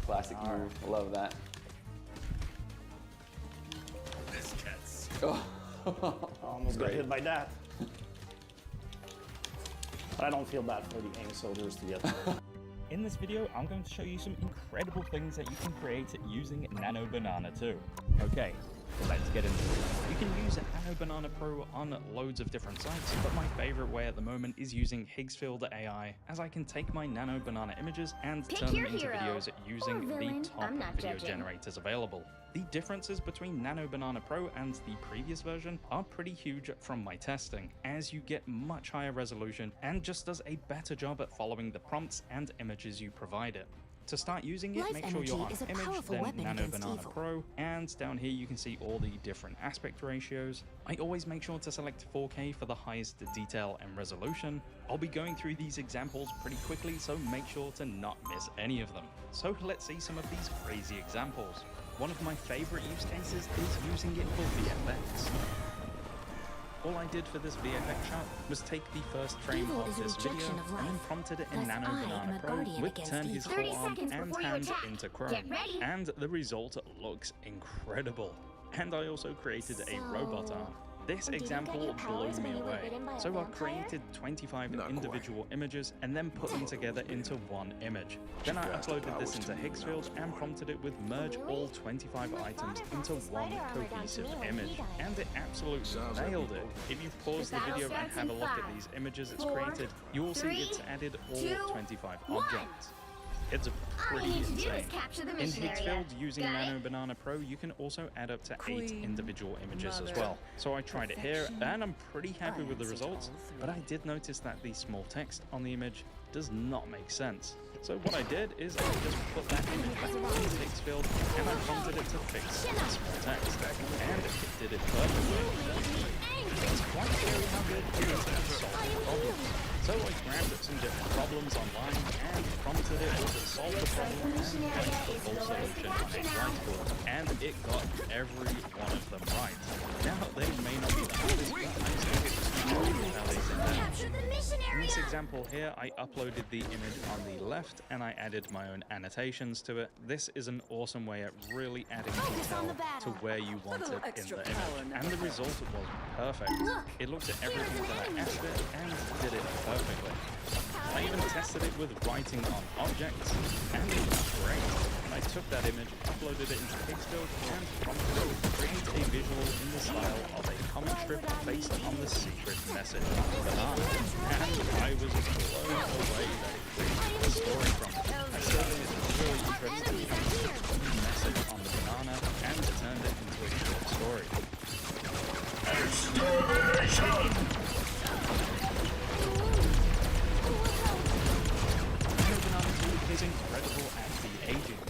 Classic move. Love that. This cat's Almost got hit by that. But I don't feel bad for the AIM soldiers to get. In this video, I'm going to show you some incredible things that you can create using Nano Banana 2. Okay, let's get into it. You can use Nano Banana Pro on loads of different sites, but my favorite way at the moment is using Higgsfield AI, as I can take my Nano Banana images and turn them into videos using the top video generators available. The differences between Nano Banana Pro and the previous version are pretty huge from my testing, as you get much higher resolution and just does a better job at following the prompts and images you provide it. To start using it, make sure you're on Image, then Nano Banana Pro, and down here you can see all the different aspect ratios. I always make sure to select 4K for the highest detail and resolution. I'll be going through these examples pretty quickly, so make sure to not miss any of them. So let's see some of these crazy examples. One of my favorite use cases is using it for VFX. All I did for this VFX shot was take the first frame of this video and then prompted it in Nano Banana Pro with turn his forearm and hand into Chrome, and the result looks incredible. And I also created a robot arm. This example blew me away. So I created 25 individual images and then put them together into one image. Then I uploaded this into Higgsfield and prompted it with merge all 25 items into one cohesive image. And it absolutely nailed it. If you pause the video and have a look at these images it's created, you will see it's added all 25 objects. It's pretty insane. In Higgsfield, using Nano Banana Pro, you can also add up to 8 individual images as well. So I tried it here, and I'm pretty happy with the results, but I did notice that the small text on the image does not make sense. So what I did is I just put that image back into Higgsfield, and I prompted it to fix the small text, and it did it perfectly. It's quite scary how good it is at solving problems. So I grabbed some different problems online and prompted it to solve the problem and find the full solution on a whiteboard, and it got every one of them right. Now, they may not be the hardest, but I still get to show you how they did that. In this example here, I uploaded the image on the left and I added my own annotations to it. This is an awesome way at really adding detail to where you want it in the image, and the result was perfect. It looked at everything that I asked it and did it perfectly. I even tested it with writing on objects, and it was great. I took that image, uploaded it into Higgsfield, and prompted it to create a visual in the style of a comic strip based on the secret message on the banana. And I was blown away that it created the story from it. I still think it's really interesting how it took the message on the banana and turned it into a short story. Is incredible at de-aging.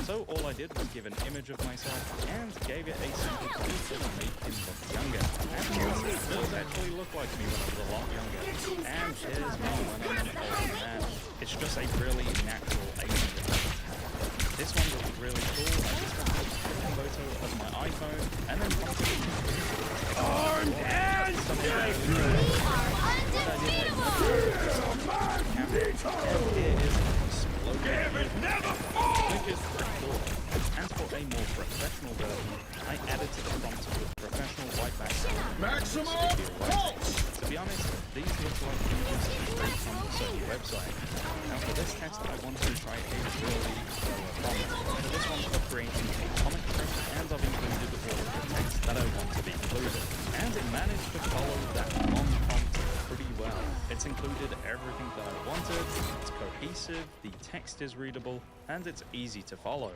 So all I did was give an image of myself and gave it a simple prompt to make him look younger. And it does actually look like me when I was a lot younger. And here's me when I'm an old man. It's just a really natural aging. This one looks really cool. I just took a photo of my iPhone and then prompted it to armed and never fall! Which is pretty cool. And for a more professional version, I added to the prompt with professional white background. Maximum pulse! To be honest, these look like images straight from the Sony website. Now for this test, I wanted to try a really slower prompt. For this one, for creating a comic strip, and I've included all of the text that I want to be included. And it managed to follow that one prompt pretty well. It's included everything that I wanted, it's cohesive, the text is readable, and it's easy to follow.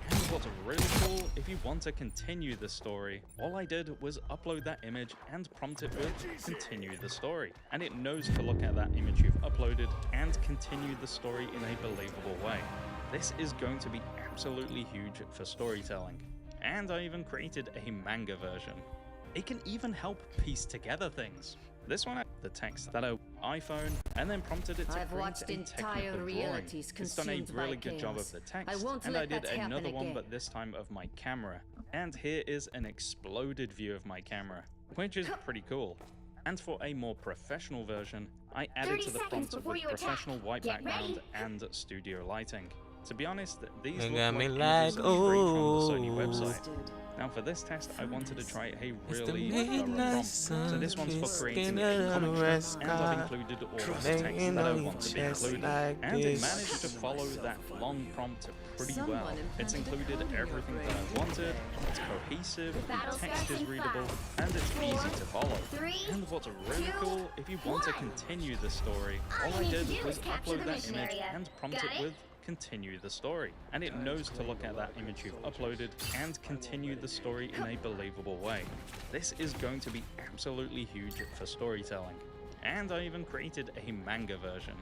And what's really cool, if you want to continue the story, all I did was upload that image and prompt it with continue the story. And it knows to look at that image you've uploaded and continue the story in a believable way. This is going to be absolutely huge for storytelling. And I even created a manga version. It can even help piece together things. This one had the text that I iPhone and then prompted it to create a technical drawing. It's done a really good job of the text, and I did another one, but this time of my camera. And here is an exploded view of my camera, which is pretty cool. And for a more professional version, I added to the prompt with professional white background and studio lighting. To be honest, these You look got like me images like, straight from the Sony ooh. website. Now for this test, I wanted to try a It's the really thorough midnight prompt. sun So this one's for creating kissing a comic the strip, red and I've sky. included all of the text Laying that I on want your to be chest included. like And it this. managed to follow that long prompt pretty well. It's included everything that I wanted, it's cohesive, the text is readable, and it's easy to follow. And what's really cool, if you want to continue the story, all I did was upload that image and prompt it with continue the story, and it knows to look at that image you've uploaded and continue the story in a believable way. This is going to be absolutely huge for storytelling. And I even created a manga version.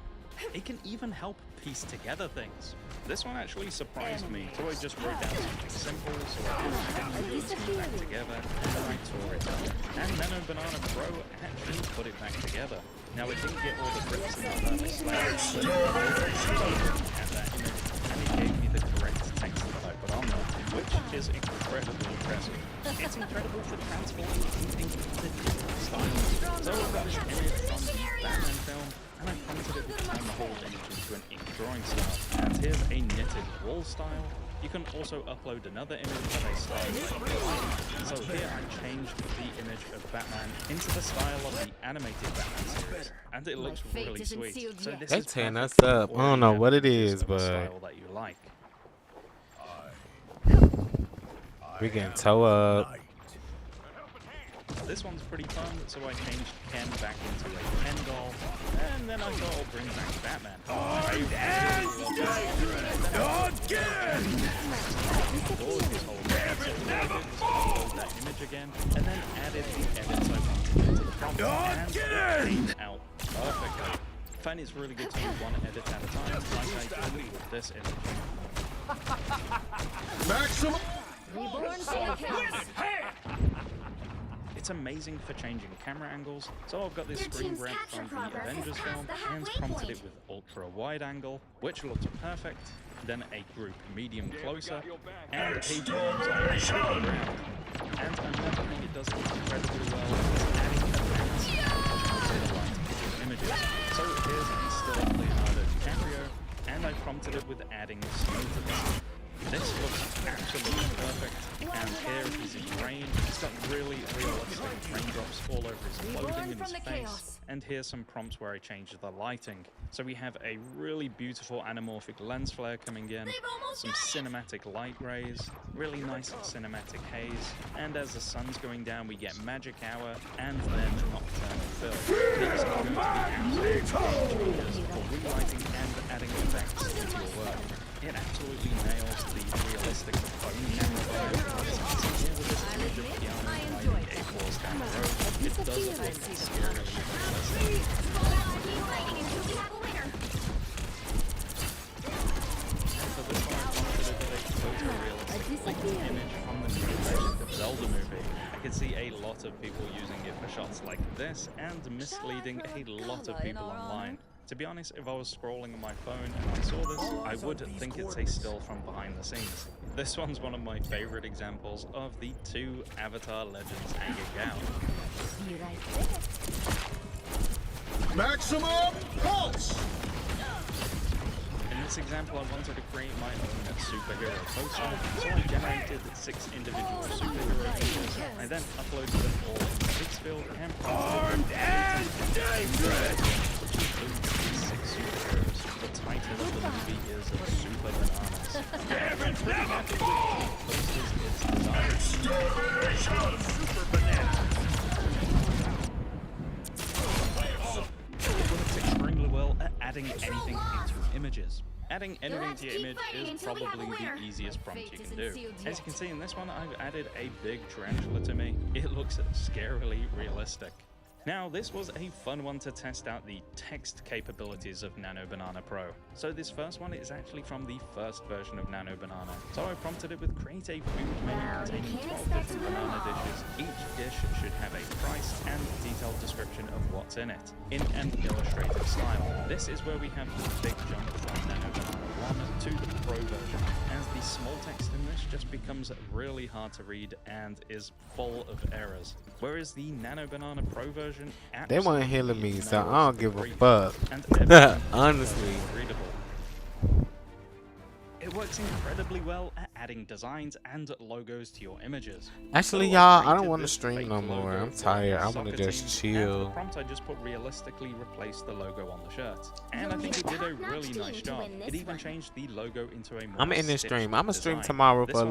It can even help piece together things. This one actually surprised me, so I just wrote down something simple so I could continue it back together, and then I tore it out. And Nano Banana Pro actually put it back together. Now it didn't get all the grips and all that slash, but at that image, and it gave me the correct text that I put on there, which is incredibly impressive. It's incredible for transforming anything into different styles. So I've got this image from the Batman film, and I prompted it to turn the whole image into an ink drawing style. And here's a knitted wall style. You can also upload another image of a style like this. So here I changed the image of Batman into the style of the animated Batman series, and it looks really sweet. So this They is tearing perfect us up. for I don't know any what it images is, of the but style that you like. we getting toe up. This one's pretty fun, so I changed Ken back into a Ken doll, and then I thought I'll bring back Batman. That image again, and then added the edits I wanted into the prompt, and it came out perfectly. Find it's really good to do one edit at a time, like I did with this image. Maximum. It's amazing for changing camera angles, so I've got this screen grab from the Avengers film and prompted it with ultra wide angle, which looks perfect, then a group medium closer, and a bronze around. And another thing it does incredibly well is adding effects to the light images. So here's a still of Leonardo DiCaprio, and I prompted it with adding smoothness. This looks absolutely perfect, and here is his rain. He's got really realistic raindrops all over his clothing and his face. And here's some prompts where I changed the lighting. So we have a really beautiful anamorphic lens flare coming in, some cinematic light rays, really nice cinematic haze, and as the sun's going down we get magic hour and then nocturnal fill. These are going to be absolute changes for relighting and adding effects into your work. It absolutely nails the realistic phone camera vibe. Here with this image of Keanu riding a horse down the road, it does look scarily realistic. And for this one, I wanted to do a photorealistic linked image from the new Legend of Zelda movie. I can see a lot of people using it for shots like this and misleading a lot of people online. To be honest, if I was scrolling on my phone and I saw this, I would think it's a still from behind the scenes. This one's one of my favorite examples of the two Avatar Legends hanging out. Maximum pulse. In this example, I wanted to create my own superhero poster, so I generated 6 individual superhero images. I then uploaded them all into Pixfield and prompted which includes these 6 superheroes. The title of the movie is Super Bananas. Super Bananas. It works extremely well at adding anything into images. Adding anything to your image is probably the easiest prompt you can do. As you can see in this one, I've added a big tarantula to me. It looks scarily realistic. Now, this was a fun one to test out the text capabilities of Nano Banana Pro. So this first one is actually from the first version of Nano Banana. So I prompted it with create a food menu containing 12 different banana dishes. Each dish should have a price and detailed description of what's in it, in an illustrative style. This is where we have the big jump from Nano Banana 1 to the Pro version, as the small text in this just becomes really hard to read and is full of errors. Whereas the Nano Banana Pro version, They weren't healing me, so I don't give a brief fuck. and everything Honestly. readable. It works incredibly well at adding designs and logos to your images. Actually, So y'all, I created don't want to this stream fake no more. logo I'm for tired. I the want to soccer just team, and for the chill. prompt, I just put realistically replace the logo on the shirt. And I think it did a really nice job. It even changed the logo into a more I'm in this stitched stream. I'm gonna stream design. tomorrow This for a one